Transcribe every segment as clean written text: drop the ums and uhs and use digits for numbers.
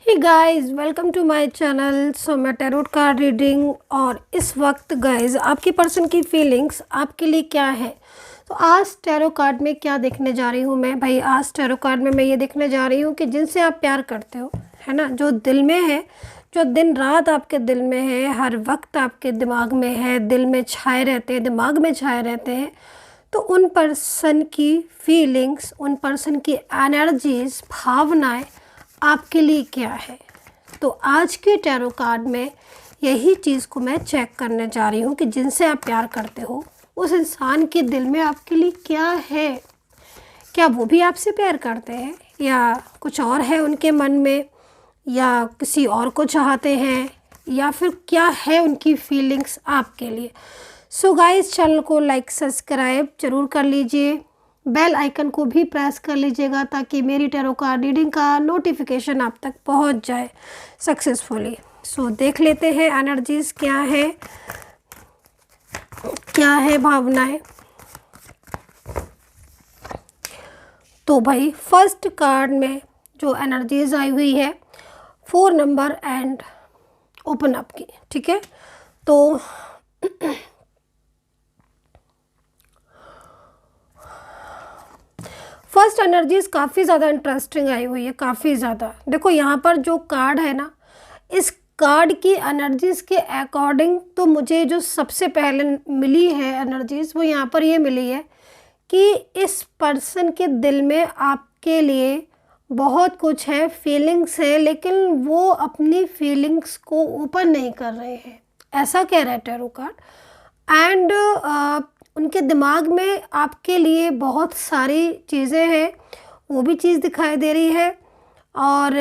Hey guys, welcome to my channel. So मैं tarot card reading और इस वक्त गाइस आपकी पर्सन की फीलिंग्स आपके लिए क्या है। तो आज टैरो कार्ड में क्या देखने जा रही हूँ मैं भाई। आज टैरो कार्ड में मैं ये देखने जा रही हूँ कि जिनसे आप प्यार करते हो, है ना, जो दिल में है, जो दिन रात आपके दिल में है, हर वक्त आपके दिमाग में है, दिल में छाए रहते हैं, दिमाग में छाए रहते हैं। तो उन पर्सन की फीलिंग्स, उन पर्सन की एनर्जीज, भावनाएं आपके लिए क्या है। तो आज के टैरो कार्ड में यही चीज़ को मैं चेक करने जा रही हूँ कि जिनसे आप प्यार करते हो उस इंसान के दिल में आपके लिए क्या है। क्या वो भी आपसे प्यार करते हैं या कुछ और है उनके मन में, या किसी और को चाहते हैं, या फिर क्या है उनकी फीलिंग्स आपके लिए। सो गाइस, चैनल को लाइक सब्सक्राइब ज़रूर कर लीजिए, बेल आइकन को भी प्रेस कर लीजिएगा ताकि मेरी टैरो कार्ड रीडिंग का नोटिफिकेशन आप तक पहुंच जाए सक्सेसफुली। सो देख लेते हैं एनर्जीज क्या है, क्या है भावनाएं। तो भाई फर्स्ट कार्ड में जो एनर्जीज आई हुई है 4 नंबर एंड ओपन अप की, ठीक है। तो फर्स्ट एनर्जीज काफ़ी ज़्यादा इंटरेस्टिंग आई हुई है, काफ़ी ज़्यादा। देखो यहाँ पर जो कार्ड है ना, इस कार्ड की एनर्जीज़ के अकॉर्डिंग तो मुझे जो सबसे पहले मिली है एनर्जीज़, वो यहाँ पर ये मिली है कि इस पर्सन के दिल में आपके लिए बहुत कुछ है, फीलिंग्स है, लेकिन वो अपनी फीलिंग्स को ओपन नहीं कर रहे हैं, ऐसा कह रहा है टैरो कार्ड। एंड उनके दिमाग में आपके लिए बहुत सारी चीज़ें हैं, वो भी चीज़ दिखाई दे रही है। और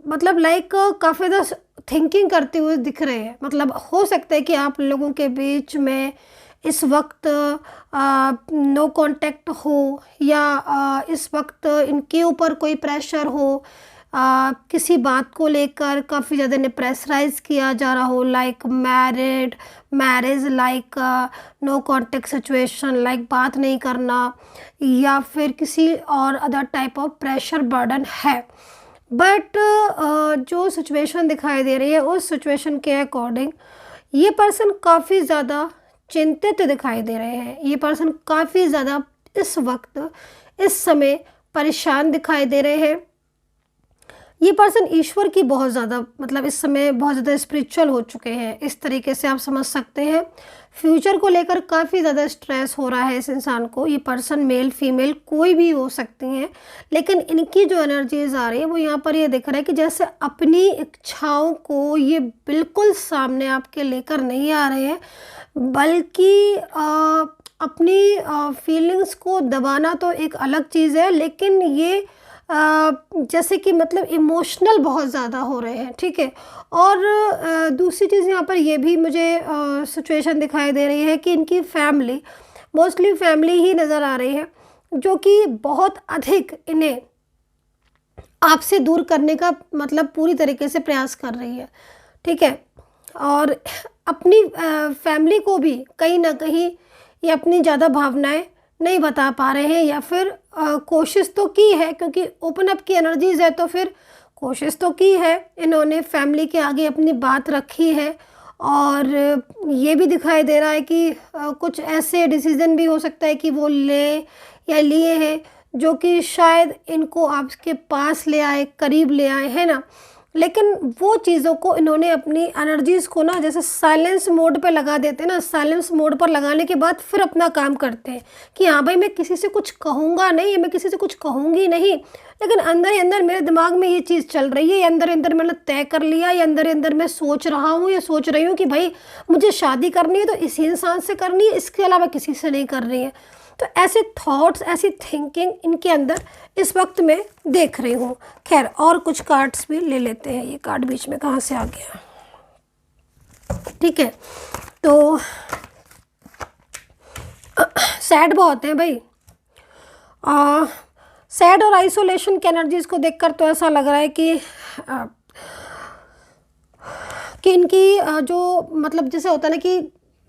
मतलब लाइक काफ़ी ज़्यादा थिंकिंग करते हुए दिख रहे हैं। मतलब हो सकता है कि आप लोगों के बीच में इस वक्त नो कांटेक्ट हो, या इस वक्त इनके ऊपर कोई प्रेशर हो, किसी बात को लेकर काफ़ी ज़्यादा इन्हें प्रेशराइज किया जा रहा हो, like marriage, like no contact situation, like बात नहीं करना, या फिर किसी और other type of pressure burden है। बट जो सिचुएशन दिखाई दे रही है उस सिचुएशन के अकॉर्डिंग ये पर्सन काफ़ी ज़्यादा चिंतित दिखाई दे रहे हैं। ये पर्सन काफ़ी ज़्यादा इस वक्त, इस समय परेशान दिखाई दे रहे हैं। ये पर्सन ईश्वर की बहुत ज़्यादा, मतलब इस समय बहुत ज़्यादा स्पिरिचुअल हो चुके हैं, इस तरीके से आप समझ सकते हैं। फ्यूचर को लेकर काफ़ी ज़्यादा स्ट्रेस हो रहा है इस इंसान को। ये पर्सन मेल फीमेल कोई भी हो सकती हैं, लेकिन इनकी जो एनर्जीज आ रही है वो यहाँ पर ये दिख रहा है कि जैसे अपनी इच्छाओं को ये बिल्कुल सामने आपके लेकर नहीं आ रहे हैं, बल्कि अपनी फीलिंग्स को दबाना तो एक अलग चीज़ है, लेकिन ये जैसे कि मतलब इमोशनल बहुत ज़्यादा हो रहे हैं, ठीक है। और दूसरी चीज़ यहाँ पर ये भी मुझे सिचुएशन दिखाई दे रही है कि इनकी फैमिली, मोस्टली फैमिली ही नज़र आ रही है, जो कि बहुत अधिक इन्हें आपसे दूर करने का मतलब पूरी तरीके से प्रयास कर रही है, ठीक है। और अपनी फैमिली को भी कहीं ना कहीं ये अपनी ज़्यादा भावनाएं नहीं बता पा रहे हैं, या फिर कोशिश तो की है, क्योंकि ओपन अप की एनर्जीज है तो फिर कोशिश तो की है इन्होंने, फैमिली के आगे अपनी बात रखी है। और ये भी दिखाई दे रहा है कि कुछ ऐसे डिसीज़न भी हो सकता है कि वो ले या लिए हैं जो कि शायद इनको आपके पास ले आए, करीब ले आए, है ना। लेकिन वो चीज़ों को इन्होंने अपनी एनर्जीज़ को ना जैसे साइलेंस मोड पे लगा देते हैं ना, साइलेंस मोड पर लगाने के बाद फिर अपना काम करते हैं कि हाँ भाई मैं किसी से कुछ कहूँगा नहीं, या मैं किसी से कुछ कहूँगी नहीं, लेकिन अंदर ही अंदर मेरे दिमाग में ये चीज़ चल रही है, ये अंदर ही अंदर मैंने तय कर लिया, या अंदर ही अंदर मैं सोच रहा हूँ या सोच रही हूँ कि भाई मुझे शादी करनी है तो इसी इंसान से करनी है, इसके अलावा किसी से नहीं कर रही है। तो ऐसे थॉट्स, ऐसी थिंकिंग इनके अंदर इस वक्त मैं देख रही हूँ। खैर और कुछ कार्ड्स भी ले लेते हैं। ये कार्ड बीच में कहाँ से आ गया, ठीक है। तो सैड बहुत है भाई। सैड और आइसोलेशन की एनर्जीज को देखकर तो ऐसा लग रहा है कि इनकी जो मतलब जैसे होता है ना कि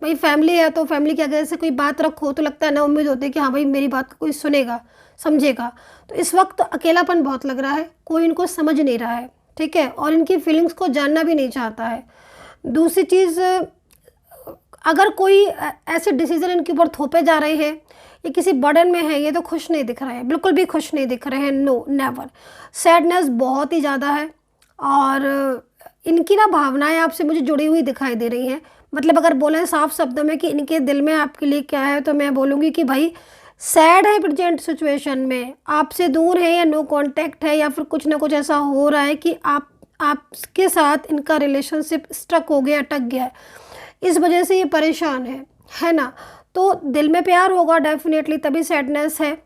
भाई फैमिली है तो फैमिली के आगे से कोई बात रखो तो लगता है ना, उम्मीद होती है कि हाँ भाई मेरी बात को कोई सुनेगा, समझेगा। तो इस वक्त अकेलापन बहुत लग रहा है, कोई इनको समझ नहीं रहा है, ठीक है, और इनकी फीलिंग्स को जानना भी नहीं चाहता है। दूसरी चीज़, अगर कोई ऐसे डिसीज़न इनके ऊपर थोपे जा रहे हैं, ये किसी बर्डन में है, ये तो खुश नहीं दिख रहे हैं, बिल्कुल भी खुश नहीं दिख रहे हैं, नो नेवर। सैडनेस बहुत ही ज़्यादा है, और इनकी ना भावनाएं आपसे मुझे जुड़ी हुई दिखाई दे रही हैं। मतलब अगर बोले साफ शब्दों में कि इनके दिल में आपके लिए क्या है, तो मैं बोलूँगी कि भाई सैड है प्रेजेंट सिचुएशन में, आपसे दूर है या नो कांटेक्ट है, या फिर कुछ ना कुछ ऐसा हो रहा है कि आपके साथ इनका रिलेशनशिप स्टक हो गया, अटक गया है, इस वजह से ये परेशान है ना। तो दिल में प्यार होगा डेफिनेटली, तभी सैडनेस है,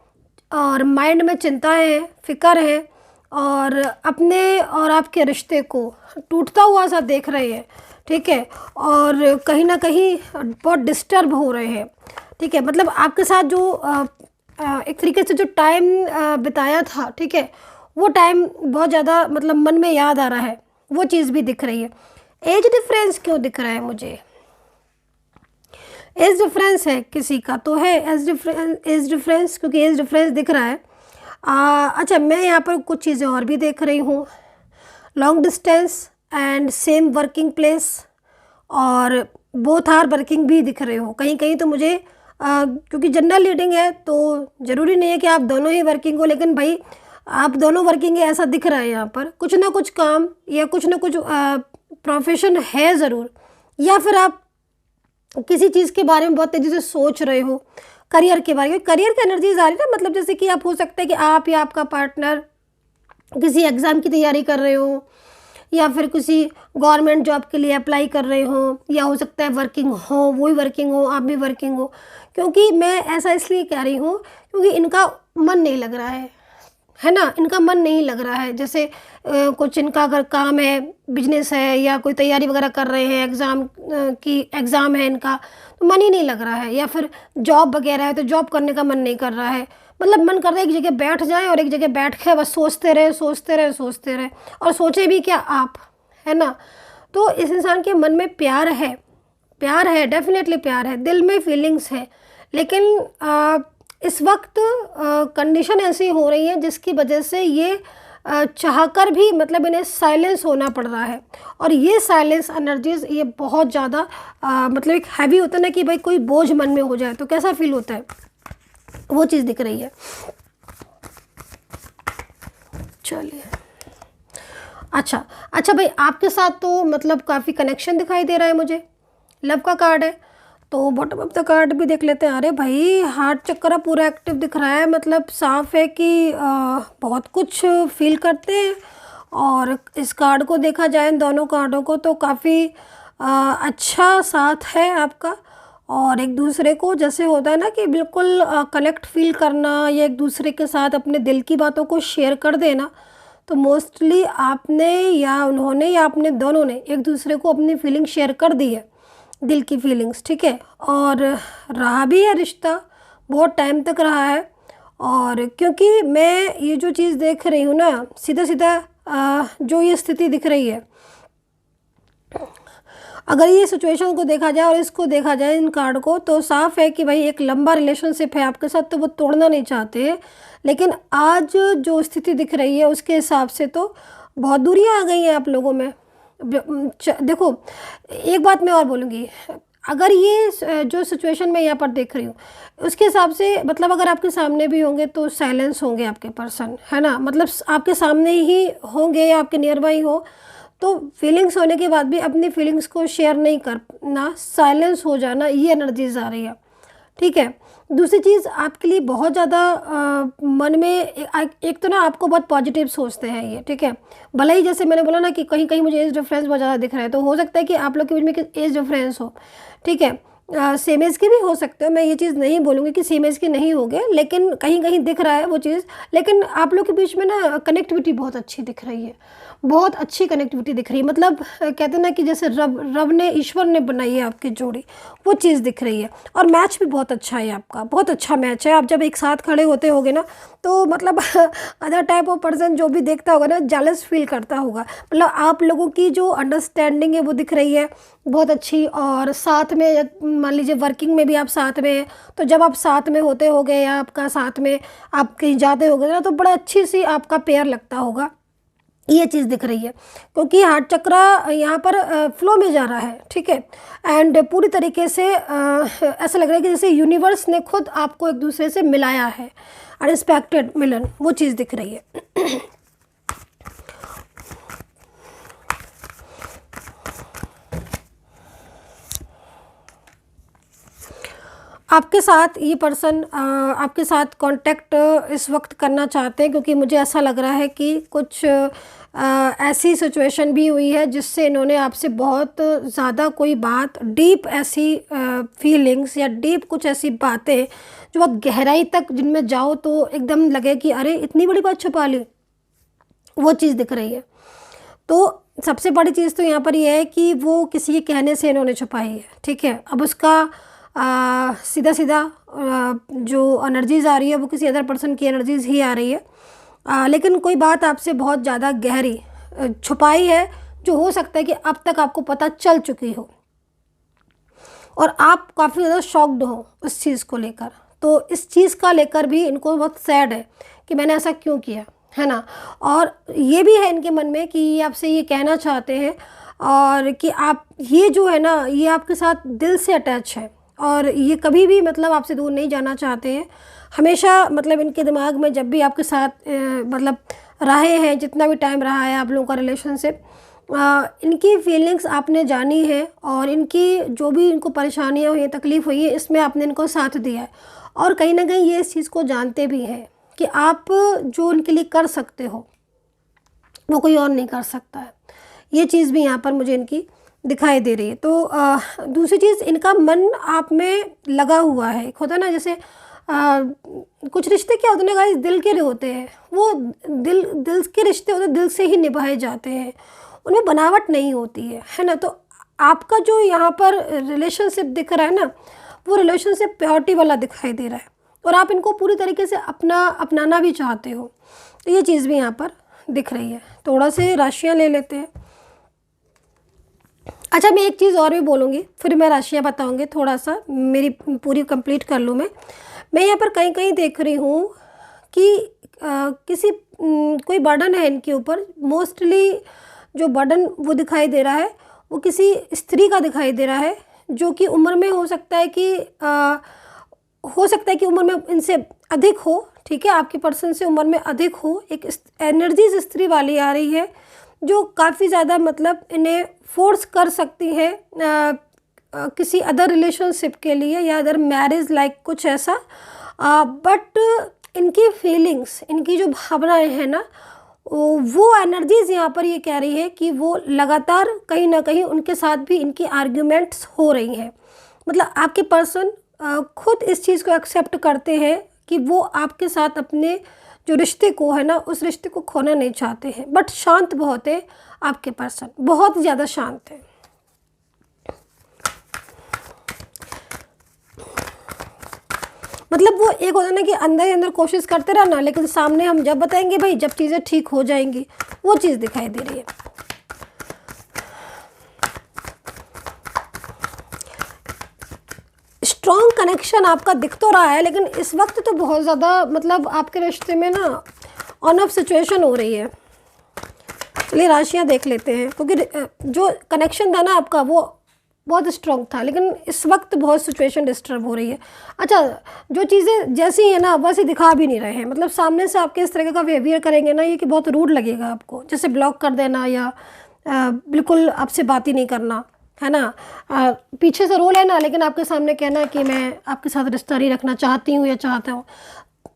और माइंड में चिंता है, फिक्र है, और अपने और आपके रिश्ते को टूटता हुआ सा देख रहे हैं, ठीक है, और कहीं ना कहीं बहुत डिस्टर्ब हो रहे हैं, ठीक है। मतलब आपके साथ जो एक तरीके से जो टाइम बिताया था, ठीक है, वो टाइम बहुत ज़्यादा मतलब मन में याद आ रहा है, वो चीज़ भी दिख रही है। एज डिफरेंस क्यों दिख रहा है मुझे? एज डिफरेंस है किसी का तो है, एज डिफरेंस, क्योंकि एज डिफरेंस दिख रहा है। अच्छा, मैं यहाँ पर कुछ चीज़ें और भी देख रही हूँ, long distance and same working place, और बोथ आर वर्किंग भी दिख रहे हो कहीं कहीं। तो मुझे क्योंकि जनरल रीडिंग है तो ज़रूरी नहीं है कि आप दोनों ही वर्किंग हो, लेकिन भाई आप दोनों वर्किंग है ऐसा दिख रहा है यहाँ पर। कुछ ना कुछ काम या कुछ ना कुछ प्रोफेशन है ज़रूर, या फिर आप किसी चीज़ के बारे में बहुत तेज़ी से सोच रहे हो, करियर के बारे में, करियर की एनर्जीज आ रही है ना। मतलब जैसे कि आप, हो सकता है कि आप या आपका पार्टनर किसी एग्ज़ाम की तैयारी कर रहे हो, या फिर किसी गवर्नमेंट जॉब के लिए अप्लाई कर रहे हो, या हो सकता है वर्किंग हो, वो भी वर्किंग हो, आप भी वर्किंग हो। क्योंकि मैं ऐसा इसलिए कह रही हूँ क्योंकि इनका मन नहीं लग रहा है ना, इनका मन नहीं लग रहा है। जैसे कुछ इनका अगर काम है, बिजनेस है, या कोई तैयारी वगैरह कर रहे हैं, एग्ज़ाम है इनका, तो मन ही नहीं लग रहा है, या फिर जॉब वगैरह है तो जॉब करने का मन नहीं कर रहा है। मतलब मन कर रहा है एक जगह बैठ जाए और एक जगह बैठ के बस सोचते रहे सोचते रहे सोचते रहे, और सोचे भी क्या आप, है ना। तो इस इंसान के मन में प्यार है, डेफिनेटली प्यार है, दिल में फीलिंग्स है, लेकिन इस वक्त कंडीशन ऐसी हो रही है जिसकी वजह से ये चाहकर भी मतलब इन्हें साइलेंस होना पड़ रहा है। और ये साइलेंस एनर्जीज ये बहुत ज़्यादा मतलब एक हैवी होता है ना, कि भाई कोई बोझ मन में हो जाए तो कैसा फील होता है, वो चीज़ दिख रही है। चलिए, अच्छा भाई, आपके साथ तो मतलब काफ़ी कनेक्शन दिखाई दे रहा है मुझे, लव का कार्ड है। तो बॉटम ऑफ द कार्ड भी देख लेते हैं। अरे भाई, हार्ट चक्र पूरा एक्टिव दिख रहा है, मतलब साफ है कि बहुत कुछ फील करते हैं। और इस कार्ड को देखा जाए, इन दोनों कार्डों को, तो काफ़ी अच्छा साथ है आपका, और एक दूसरे को जैसे होता है ना कि बिल्कुल कनेक्ट फील करना, या एक दूसरे के साथ अपने दिल की बातों को शेयर कर देना। तो मोस्टली आपने या उन्होंने या आपने दोनों ने एक दूसरे को अपनी फीलिंग शेयर कर दी है, दिल की फीलिंग्स, ठीक है। और रहा भी है रिश्ता, बहुत टाइम तक रहा है। और क्योंकि मैं ये जो चीज़ देख रही हूँ ना, सीधा सीधा जो ये स्थिति दिख रही है, अगर ये सिचुएशन को देखा जाए और इसको देखा जाए, इन कार्ड को, तो साफ है कि भाई एक लंबा रिलेशनशिप है आपके साथ, तो वो तोड़ना नहीं चाहते हैं। लेकिन आज जो स्थिति दिख रही है उसके हिसाब से तो बहुत दूरियां आ गई हैं आप लोगों में। देखो, एक बात मैं और बोलूँगी, अगर ये जो सिचुएशन मैं यहाँ पर देख रही हूँ उसके हिसाब से, मतलब अगर आपके सामने भी होंगे तो साइलेंस होंगे आपके पर्सन, है ना। मतलब आपके सामने ही होंगे या आपके नियर बाई हो, तो फीलिंग्स होने के बाद भी अपनी फीलिंग्स को शेयर नहीं करना, साइलेंस हो जाना, ये एनर्जीज आ रही है, ठीक है। दूसरी चीज़, आपके लिए बहुत ज़्यादा मन में एक तो ना आपको बहुत पॉजिटिव सोचते हैं ये, ठीक है। भले ही जैसे मैंने बोला ना कि कहीं कहीं मुझे एज डिफरेंस बहुत ज़्यादा दिख रहा है, तो हो सकता है कि आप लोग के बीच में एज डिफरेंस हो, ठीक है। सेम एज के भी हो सकते हो, मैं ये चीज़ नहीं बोलूँगी कि सेम एज के नहीं होंगे, लेकिन कहीं कहीं दिख रहा है वो चीज़। लेकिन आप लोग के बीच में ना कनेक्टिविटी बहुत अच्छी दिख रही है, बहुत अच्छी कनेक्टिविटी दिख रही है। मतलब कहते हैं ना कि जैसे रब ने, ईश्वर ने बनाई है आपकी जोड़ी, वो चीज़ दिख रही है। और मैच भी बहुत अच्छा है आपका, बहुत अच्छा मैच है। आप जब एक साथ खड़े होते होगे ना, तो मतलब अदर टाइप ऑफ पर्सन जो भी देखता होगा ना, जेलस फील करता होगा। मतलब आप लोगों की जो अंडरस्टैंडिंग है वो दिख रही है बहुत अच्छी। और साथ में मान लीजिए वर्किंग में भी आप साथ में हैं, तो जब आप साथ में होते होगे या आपका साथ में आप कहीं जाते होगे ना, तो बड़ा अच्छी सी आपका पेयर लगता होगा। ये चीज़ दिख रही है, क्योंकि हार्ट चक्रा यहाँ पर फ्लो में जा रहा है, ठीक है। एंड पूरी तरीके से ऐसा लग रहा है कि जैसे यूनिवर्स ने खुद आपको एक दूसरे से मिलाया है, अनएक्सपेक्टेड मिलन, वो चीज़ दिख रही है। आपके साथ ये पर्सन आपके साथ कांटेक्ट इस वक्त करना चाहते हैं, क्योंकि मुझे ऐसा लग रहा है कि कुछ ऐसी सिचुएशन भी हुई है जिससे इन्होंने आपसे बहुत ज़्यादा कोई बात, डीप ऐसी फीलिंग्स या डीप कुछ ऐसी बातें जो बहुत गहराई तक जिनमें जाओ तो एकदम लगे कि अरे इतनी बड़ी बात छुपा ली, वो चीज़ दिख रही है। तो सबसे बड़ी चीज़ तो यहाँ पर ये है कि वो किसी के कहने से इन्होंने छुपाई है, ठीक है। अब उसका सीधा सीधा जो एनर्जीज़ आ रही है वो किसी अदर पर्सन की एनर्जीज़ ही आ रही है, लेकिन कोई बात आपसे बहुत ज़्यादा गहरी छुपाई है, जो हो सकता है कि अब तक आपको पता चल चुकी हो और आप काफ़ी ज़्यादा शॉक्ड हो उस चीज़ को लेकर। तो इस चीज़ का लेकर भी इनको बहुत सैड है कि मैंने ऐसा क्यों किया, है ना। और ये भी है इनके मन में कि ये आपसे ये कहना चाहते हैं और कि आप ये जो है ना, ये आपके साथ दिल से अटैच है और ये कभी भी मतलब आपसे दूर नहीं जाना चाहते हैं। हमेशा मतलब इनके दिमाग में जब भी आपके साथ मतलब रहे हैं, जितना भी टाइम रहा है आप लोगों का रिलेशनशिप, इनकी फीलिंग्स आपने जानी है और इनकी जो भी इनको परेशानियाँ हुई हैं, तकलीफ़ हुई है, इसमें आपने इनको साथ दिया है। और कहीं ना कहीं ये इस चीज़ को जानते भी हैं कि आप जो उनके लिए कर सकते हो वो कोई और नहीं कर सकता है। ये चीज़ भी यहाँ पर मुझे इनकी दिखाई दे रही है। तो दूसरी चीज़, इनका मन आप में लगा हुआ है। एक होता है ना जैसे कुछ रिश्ते क्या होते हैं ना गाइस, दिल के होते हैं, वो दिल दिल के रिश्ते होते हैं, दिल से ही निभाए जाते हैं, उनमें बनावट नहीं होती है ना। तो आपका जो यहाँ पर रिलेशनशिप दिख रहा है ना, वो रिलेशनशिप प्योरिटी वाला दिखाई दे रहा है और आप इनको पूरी तरीके से अपनाना भी चाहते हो। तो ये चीज़ भी यहाँ पर दिख रही है। थोड़ा से राशियाँ ले लेते हैं। अच्छा, मैं एक चीज़ और भी बोलूँगी, फिर मैं राशियाँ बताऊँगी, थोड़ा सा मेरी पूरी कंप्लीट कर लूँ। मैं यहाँ पर कहीं कहीं देख रही हूँ कि किसी कोई बर्डन है इनके ऊपर। मोस्टली जो बर्डन वो दिखाई दे रहा है वो किसी स्त्री का दिखाई दे रहा है, जो कि उम्र में हो सकता है कि उम्र में इनसे अधिक हो, ठीक है, आपके पर्सन से उम्र में अधिक हो। एक एनर्जीज स्त्री वाली आ रही है जो काफ़ी ज़्यादा मतलब इन्हें फोर्स कर सकती है किसी अदर रिलेशनशिप के लिए या अदर मैरिज लाइक कुछ ऐसा। बट इनकी फीलिंग्स, इनकी जो भावनाएं हैं ना, वो एनर्जीज़ यहाँ पर ये कह रही है कि वो लगातार कहीं ना कहीं उनके साथ भी इनकी आर्ग्यूमेंट्स हो रही हैं। मतलब आपके पर्सन खुद इस चीज़ को एक्सेप्ट करते हैं कि वो आपके साथ अपने जो रिश्ते को है ना, उस रिश्ते को खोना नहीं चाहते हैं। बट शांत बहुत है आपके पर्सन, बहुत ज़्यादा शांत है। मतलब वो एक होता है ना कि अंदर ही अंदर कोशिश करते रहना, लेकिन सामने हम जब बताएंगे भाई, जब चीज़ें ठीक हो जाएंगी, वो चीज़ दिखाई दे रही है। स्ट्रॉन्ग कनेक्शन आपका दिख तो रहा है, लेकिन इस वक्त तो बहुत ज़्यादा मतलब आपके रिश्ते में ना ऑन ऑफ सिचुएशन हो रही है। चलिए राशियाँ देख लेते हैं, क्योंकि जो कनेक्शन था ना आपका वो बहुत स्ट्रॉन्ग था, लेकिन इस वक्त बहुत सिचुएशन डिस्टर्ब हो रही है। अच्छा, जो चीज़ें जैसी हैं ना वैसे दिखा भी नहीं रहे हैं। मतलब सामने से आपके इस तरह का बिहेवियर करेंगे ना, ये कि बहुत रूड लगेगा आपको, जैसे ब्लॉक कर देना या बिल्कुल आपसे बात ही नहीं करना, है ना। पीछे से रो लेना, लेकिन आपके सामने कहना कि मैं आपके साथ रिश्ता नहीं रखना चाहती हूँ या चाहता हूँ।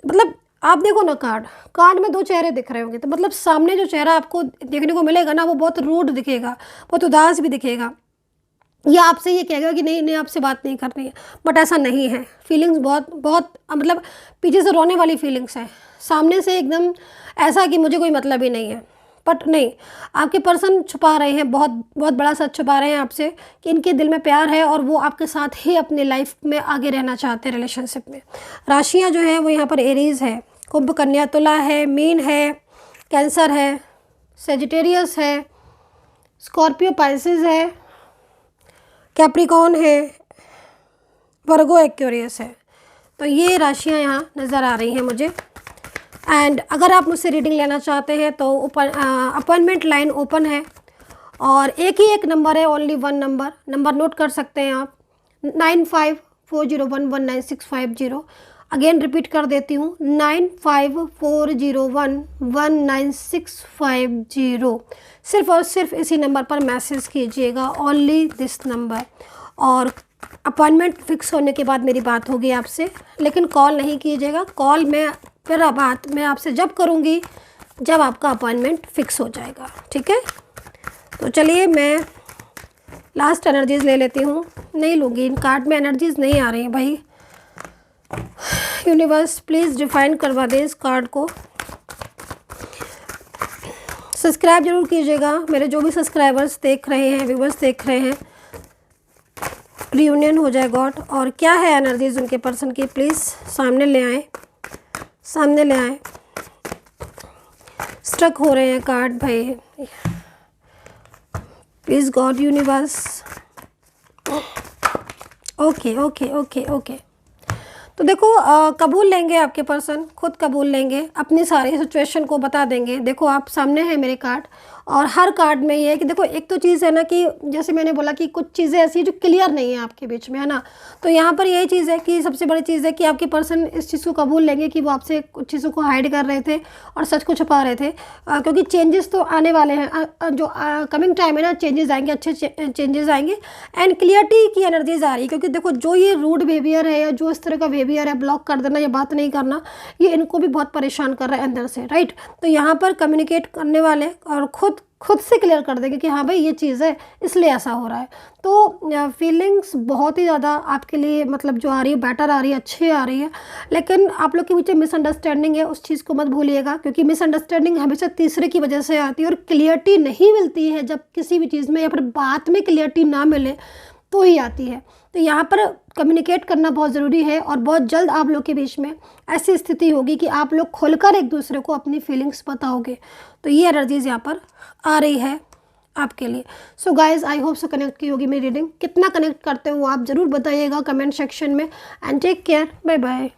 मतलब आप देखो ना, कार्ड में दो चेहरे दिख रहे होंगे, तो मतलब सामने जो चेहरा आपको देखने को मिलेगा ना, वो बहुत रूड दिखेगा, बहुत उदास भी दिखेगा, या आपसे ये कहेगा कि नहीं नहीं आपसे बात नहीं करनी है। बट ऐसा नहीं है। फीलिंग्स बहुत मतलब पीछे से रोने वाली फीलिंग्स है, सामने से एकदम ऐसा कि मुझे कोई मतलब ही नहीं है। बट नहीं, आपके पर्सन छुपा रहे हैं, बहुत बहुत बड़ा सच छुपा रहे हैं आपसे कि इनके दिल में प्यार है और वो आपके साथ ही अपने लाइफ में आगे रहना चाहते हैं रिलेशनशिप में। राशियाँ जो है वो यहाँ पर एरीज है, कुंभ, कन्या, तुला है, मीन है, कैंसर है, सेजिटेरियस है, स्कॉर्पियो, पाइसेस है, कैप्रिकॉर्न है, वर्गो, एक्वेरियस है। तो ये राशियाँ यहाँ नज़र आ रही हैं मुझे। एंड अगर आप मुझसे रीडिंग लेना चाहते हैं तो अपॉइंटमेंट लाइन ओपन है और एक ही एक नंबर है, ओनली वन नंबर नोट कर सकते हैं आप 9540119650। अगेन रिपीट कर देती हूँ 9540119650। सिर्फ और सिर्फ इसी नंबर पर मैसेज कीजिएगा, ओनली दिस नंबर। और अपॉइंटमेंट फिक्स होने के बाद मेरी बात होगी आपसे, लेकिन कॉल नहीं कीजिएगा। कॉल मैं फिर बात मैं आपसे जब करूँगी जब आपका अपॉइंटमेंट फिक्स हो जाएगा, ठीक है। तो चलिए मैं लास्ट एनर्जीज़ ले लेती हूँ। नहीं लूँगी, इन कार्ड में एनर्जीज़ नहीं आ रही हैं भाई। यूनिवर्स प्लीज़ डिफाइन करवा दे इस कार्ड को। सब्सक्राइब जरूर कीजिएगा, मेरे जो भी सब्सक्राइबर्स देख रहे हैं, व्यूवर्स देख रहे हैं, रियूनियन हो जाए गॉड। और क्या है एनर्जीज़ उनके पर्सन की, प्लीज़ सामने ले आए, सामने ले आए। स्ट्रक हो रहे हैं कार्ड भाई, please God universe. Okay okay okay okay. तो देखो कबूल लेंगे, आपके पर्सन खुद कबूल लेंगे, अपनी सारी सिचुएशन को बता देंगे। देखो आप सामने है मेरे कार्ड, और हर कार्ड में ये है कि देखो एक तो चीज़ है ना कि जैसे मैंने बोला कि कुछ चीज़ें ऐसी जो क्लियर नहीं है आपके बीच में, है ना। तो यहाँ पर यही चीज़ है कि सबसे बड़ी चीज़ है कि आपके पर्सन इस चीज़ को कबूल लेंगे कि वो आपसे कुछ चीज़ों को हाइड कर रहे थे और सच को छुपा रहे थे, क्योंकि चेंजेस तो आने वाले हैं। जो कमिंग टाइम है ना, चेंजेस आएंगे, अच्छे चेंजेस आएंगे एंड क्लियरिटी की एनर्जीज आ रही है। क्योंकि देखो जो ये रूड बिहेवियर है या जो इस तरह का बिहेवियर है, ब्लॉक कर देना या बात नहीं करना, ये इनको भी बहुत परेशान कर रहा है अंदर से, राइट। तो यहाँ पर कम्युनिकेट करने वाले और खुद से क्लियर कर देंगे कि हाँ भाई ये चीज़ है, इसलिए ऐसा हो रहा है। तो फीलिंग्स बहुत ही ज़्यादा आपके लिए मतलब जो आ रही है बेटर आ रही है, अच्छी आ रही है। लेकिन आप लोग के बीच मिसअंडरस्टैंडिंग है, उस चीज़ को मत भूलिएगा, क्योंकि मिसअंडरस्टैंडिंग हमेशा तीसरे की वजह से आती है। और क्लियरिटी नहीं मिलती है जब किसी भी चीज़ में या फिर बात में क्लियरिटी ना मिले तो ही आती है। तो यहाँ पर कम्युनिकेट करना बहुत ज़रूरी है, और बहुत जल्द आप लोग के बीच में ऐसी स्थिति होगी कि आप लोग खुलकर एक दूसरे को अपनी फीलिंग्स बताओगे। तो ये एनर्जीज़ यहाँ पर आ रही है आपके लिए। So guys I hope so connect की होगी मेरी रीडिंग। कितना कनेक्ट करते हो आप ज़रूर बताइएगा कमेंट सेक्शन में। And take care, bye bye.